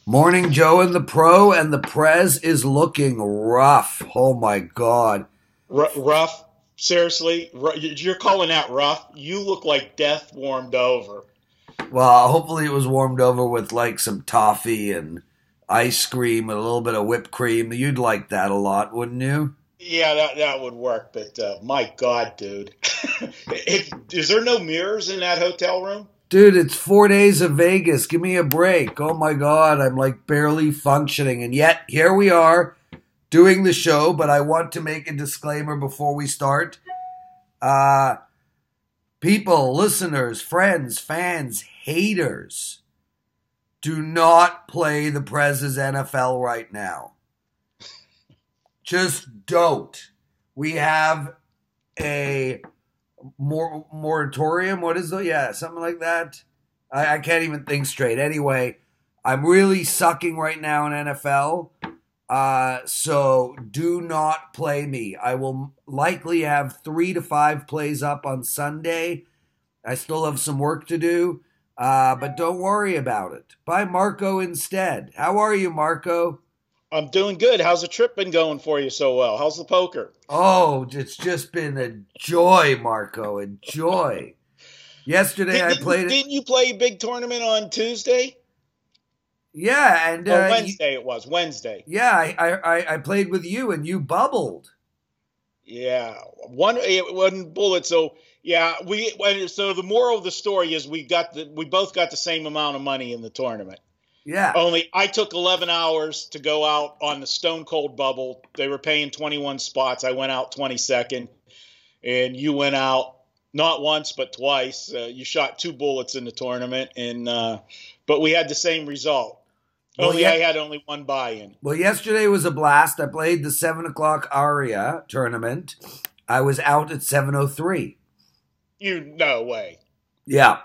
Morning Joe and the Pro, and the Prez is looking rough. Oh my God. Rough? Seriously? You're calling that rough? You look like death warmed over. Well, hopefully it was warmed over with like some toffee and ice cream and a little bit of whipped cream. You'd like that a lot, wouldn't you? Yeah, that would work, but my God, dude. Is there no mirrors in that hotel room? Dude, it's 4 days of Vegas. Give me a break. Oh my God, I'm like barely functioning. And yet, here we are doing the show, but I want to make a disclaimer before we start. People, listeners, friends, fans, haters, do not play the Prez's NFL right now. Just don't. We have a moratorium. What is it? Yeah, something like that. I can't even think straight. Anyway, I'm really sucking right now in NFL. So do not play me. I will likely have 3 to 5 plays up on Sunday. I still have some work to do. But don't worry about it. Buy Marco instead. How are you, Marco? I'm doing good. How's the trip been going for you so well? How's the poker? Oh, it's just been a joy, Marco. A joy. Yesterday I played it. Didn't you play a big tournament on Tuesday? Yeah, and Wednesday it was. Wednesday. Yeah, I played with you and you bubbled. Yeah, one bullet. So yeah, so the moral of the story is we both got the same amount of money in the tournament. Yeah. Only I took 11 hours to go out on the stone cold bubble. They were paying 21 spots. I went out 22nd, and you went out not once but twice. You shot 2 bullets in the tournament, but we had the same result. Well, I had only one buy-in. Well, yesterday was a blast. I played the 7 o'clock Aria tournament. I was out at 7:03. No way. Yeah.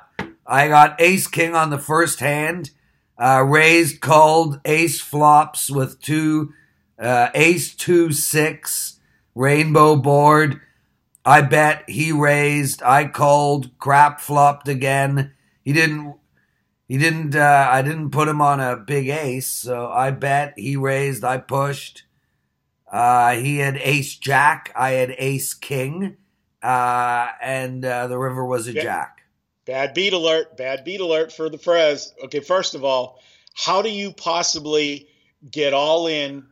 I got ace king on the first hand. Raised, called, ace flops with ace 2-6, rainbow board. I bet, he raised, I called, crap flopped again. I didn't put him on a big ace, so I bet, he raised, I pushed. He had ace jack, I had ace king, and the river was a jack. Bad beat alert for the Prez. Okay, first of all, how do you possibly get all in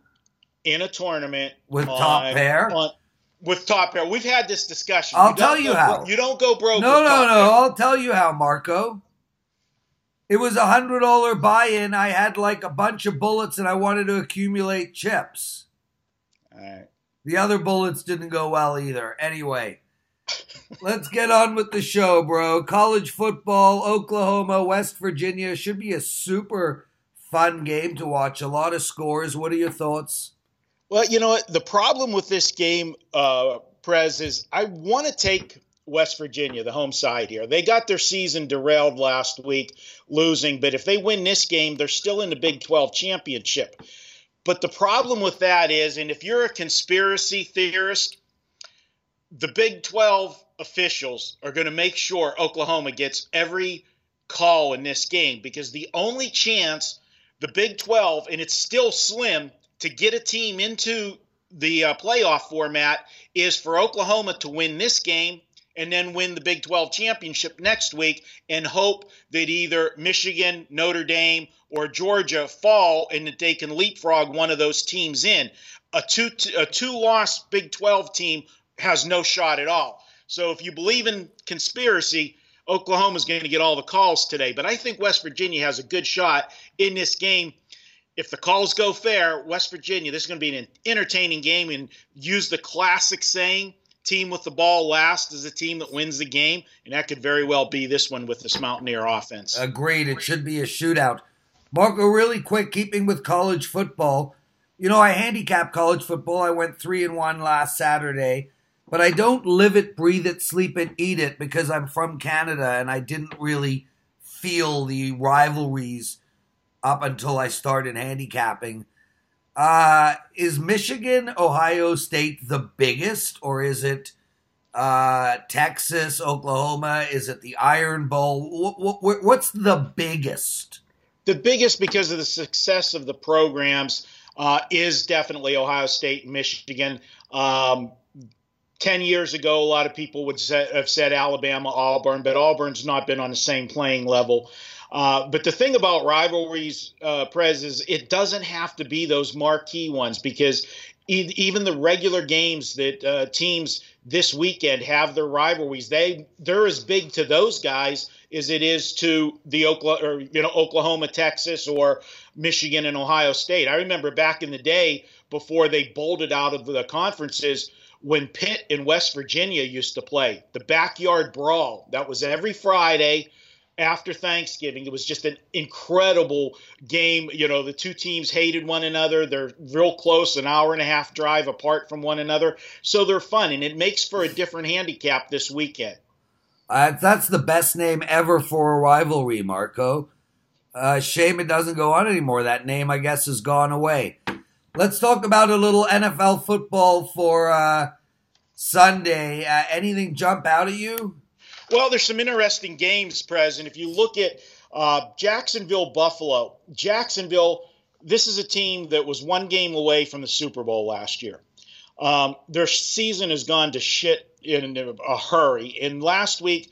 a tournament with top pair? With top pair. We've had this discussion. I'll tell you how. You don't go broke. No. I'll tell you how, Marco. It was $100 buy-in. I had like a bunch of bullets and I wanted to accumulate chips. All right. The other bullets didn't go well either. Anyway. Let's get on with the show, bro. College football, Oklahoma, West Virginia. Should be a super fun game to watch. A lot of scores. What are your thoughts? Well, you know what? The problem with this game, Prez, is I want to take West Virginia, the home side here. They got their season derailed last week, losing. But if they win this game, they're still in the Big 12 championship. But the problem with that is, and if you're a conspiracy theorist, the Big 12 officials are going to make sure Oklahoma gets every call in this game because the only chance the Big 12, and it's still slim, to get a team into the playoff format is for Oklahoma to win this game and then win the Big 12 championship next week and hope that either Michigan, Notre Dame, or Georgia fall and that they can leapfrog one of those teams in. A two-loss Big 12 team has no shot at all. So if you believe in conspiracy, Oklahoma's going to get all the calls today. But I think West Virginia has a good shot in this game. If the calls go fair, West Virginia, this is going to be an entertaining game, and use the classic saying, team with the ball last is the team that wins the game. And that could very well be this one with this Mountaineer offense. Agreed. It should be a shootout. Marco, really quick, keeping with college football. You know, I handicap college football. I went 3-1 last Saturday. But I don't live it, breathe it, sleep it, eat it because I'm from Canada and I didn't really feel the rivalries up until I started handicapping. Is Michigan, Ohio State the biggest, or is it Texas, Oklahoma? Is it the Iron Bowl? What's the biggest? The biggest, because of the success of the programs, is definitely Ohio State and Michigan. 10 years ago, a lot of people would have said Alabama, Auburn, but Auburn's not been on the same playing level. But the thing about rivalries, Prez, is it doesn't have to be those marquee ones, because even the regular games that teams this weekend have their rivalries, they're as big to those guys as it is to the Oklahoma, Texas, or Michigan and Ohio State. I remember back in the day, before they bolted out of the conferences, when Pitt and West Virginia used to play, the backyard brawl, that was every Friday after Thanksgiving. It was just an incredible game. The two teams hated one another. They're real close, an hour and a half drive apart from one another. So they're fun, and it makes for a different handicap this weekend. That's the best name ever for a rivalry, Marco. Shame it doesn't go on anymore. That name, I guess, has gone away. Let's talk about a little NFL football for Sunday. Anything jump out at you? Well, there's some interesting games, Prez. And if you look at Jacksonville-Buffalo, this is a team that was one game away from the Super Bowl last year. Their season has gone to shit in a hurry. And last week,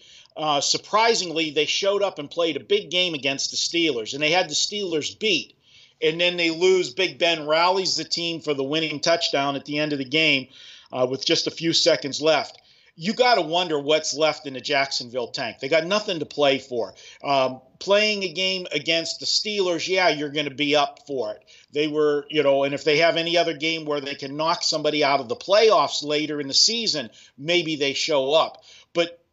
surprisingly, they showed up and played a big game against the Steelers, and they had the Steelers beat. And then they lose. Big Ben rallies the team for the winning touchdown at the end of the game with just a few seconds left. You got to wonder what's left in the Jacksonville tank. They got nothing to play for. Playing a game against the Steelers, yeah, you're going to be up for it. They were, and if they have any other game where they can knock somebody out of the playoffs later in the season, maybe they show up. But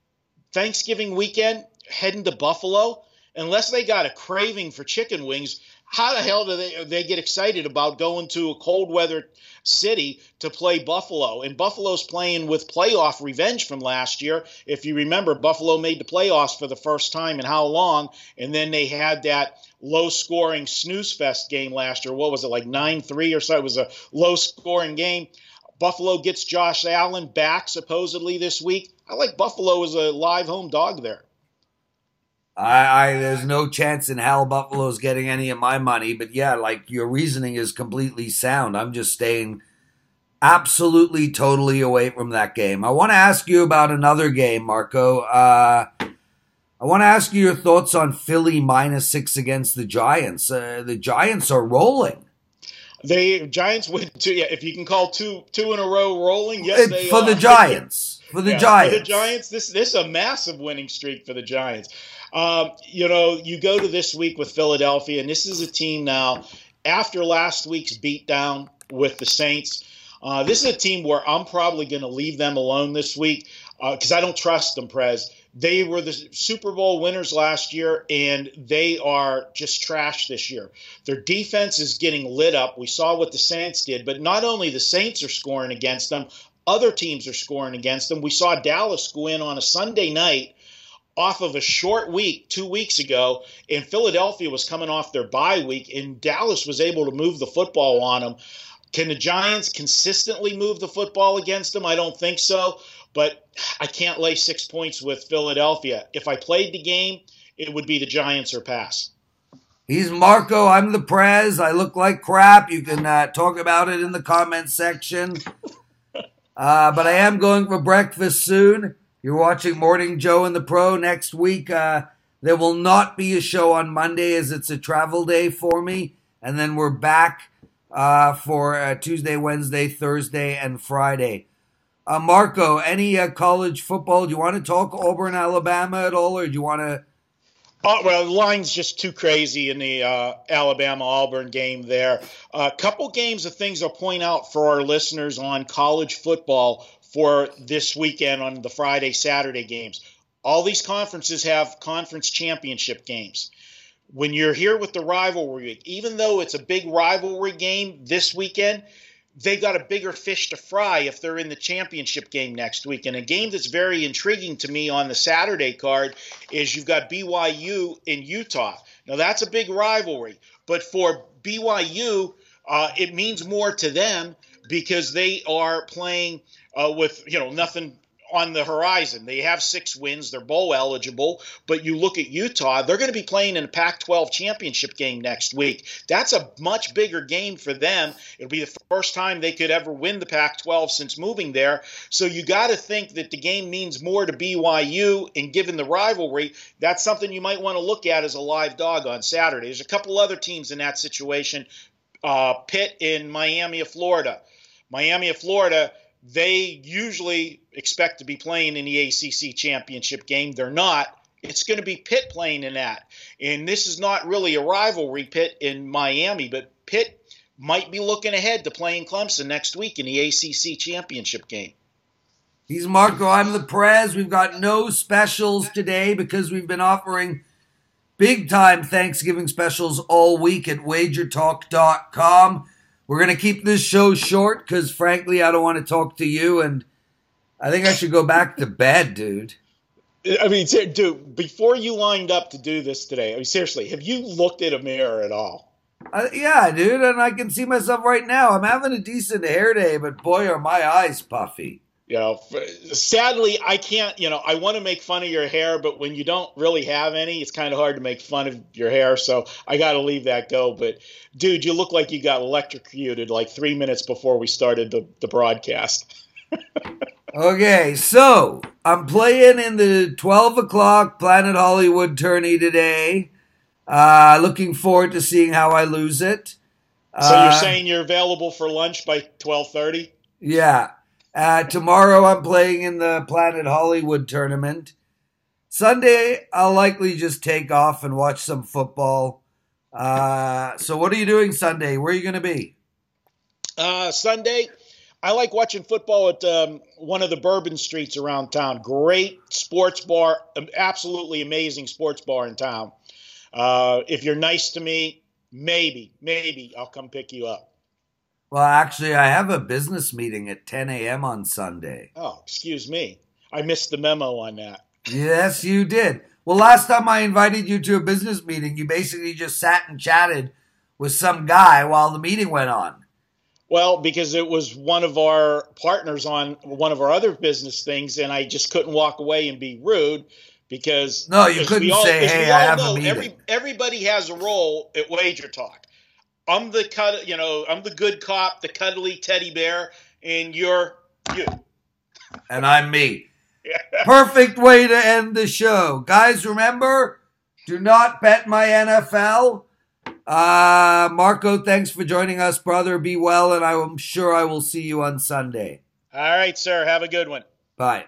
Thanksgiving weekend, heading to Buffalo, unless they got a craving for chicken wings, how the hell do they get excited about going to a cold weather city to play Buffalo? And Buffalo's playing with playoff revenge from last year. If you remember, Buffalo made the playoffs for the first time in how long? And then they had that low-scoring snooze fest game last year. What was it, like 9-3 or so? It was a low-scoring game. Buffalo gets Josh Allen back supposedly this week. I like Buffalo as a live home dog there. There's no chance in hell Buffalo's getting any of my money, but yeah, like, your reasoning is completely sound. I'm just staying absolutely, totally away from that game. I want to ask you about another game, Marco. I want to ask you your thoughts on Philly -6 against the Giants. The Giants are rolling. The Giants win two. Yeah, if you can call two in a row rolling, yes, they for are. the Giants. For the Giants. For the Giants, this is a massive winning streak for the Giants. You go to this week with Philadelphia, and this is a team now, after last week's beatdown with the Saints, this is a team where I'm probably going to leave them alone this week because I don't trust them, Prez. They were the Super Bowl winners last year, and they are just trash this year. Their defense is getting lit up. We saw what the Saints did, but not only the Saints are scoring against them, other teams are scoring against them. We saw Dallas go in on a Sunday night off of a short week 2 weeks ago, and Philadelphia was coming off their bye week, and Dallas was able to move the football on them. Can the Giants consistently move the football against them? I don't think so, but I can't lay 6 points with Philadelphia. If I played the game, it would be the Giants or pass. He's Marco. I'm the Prez. I look like crap. You can talk about it in the comments section. But I am going for breakfast soon. You're watching Morning Joe and the Pro. Next week, there will not be a show on Monday as it's a travel day for me. And then we're back for Tuesday, Wednesday, Thursday, and Friday. Marco, any college football? Do you want to talk Auburn, Alabama at all, or do you want to? Oh, well, the line's just too crazy in the Alabama-Auburn game there. A couple games of things I'll point out for our listeners on college football for this weekend on the Friday, Saturday games. All these conferences have conference championship games. When you're here with the rivalry week, even though it's a big rivalry game this weekend, they got a bigger fish to fry if they're in the championship game next week. And a game that's very intriguing to me on the Saturday card is you've got BYU in Utah. Now, that's a big rivalry. But for BYU, it means more to them because they are playing with nothing on the horizon. They have 6 wins. They're bowl eligible. But you look at Utah, they're going to be playing in a Pac-12 championship game next week. That's a much bigger game for them. It'll be the first time they could ever win the Pac-12 since moving there. So you got to think that the game means more to BYU, and given the rivalry, that's something you might want to look at as a live dog on Saturday. There's a couple other teams in that situation. Pitt in Miami of Florida. Miami of Florida, they usually expect to be playing in the ACC championship game. They're not. It's going to be Pitt playing in that. And this is not really a rivalry, Pitt in Miami, but Pitt might be looking ahead to playing Clemson next week in the ACC championship game. He's Marco. I'm the Prez. We've got no specials today because we've been offering big-time Thanksgiving specials all week at WagerTalk.com. We're going to keep this show short because, frankly, I don't want to talk to you, and I think I should go back to bed, dude. I mean, dude, before you lined up to do this today, I mean, seriously, have you looked at a mirror at all? Yeah, dude, and I can see myself right now. I'm having a decent hair day, but boy, are my eyes puffy. You know, sadly, I can't, I want to make fun of your hair, but when you don't really have any, it's kind of hard to make fun of your hair. So I got to leave that go. But, dude, you look like you got electrocuted like 3 minutes before we started the broadcast. Okay, so I'm playing in the 12 o'clock Planet Hollywood tourney today. Looking forward to seeing how I lose it. So you're saying you're available for lunch by 12:30? Yeah. Tomorrow I'm playing in the Planet Hollywood tournament. Sunday, I'll likely just take off and watch some football. So what are you doing Sunday? Where are you going to be? Sunday, I like watching football at one of the bourbon streets around town. Great sports bar, absolutely amazing sports bar in town. If you're nice to me, maybe I'll come pick you up. Well, actually, I have a business meeting at 10 a.m. on Sunday. Oh, excuse me. I missed the memo on that. Yes, you did. Well, last time I invited you to a business meeting, you basically just sat and chatted with some guy while the meeting went on. Well, because it was one of our partners on one of our other business things, and I just couldn't walk away and be rude because... No, you couldn't say, hey, I have a meeting. Everybody has a role at WagerTalk. I'm the good cop, the cuddly teddy bear, and you're you. And I'm me. Perfect way to end the show. Guys, remember, do not bet my NFL. Marco, thanks for joining us, brother. Be well, and I'm sure I will see you on Sunday. All right, sir. Have a good one. Bye.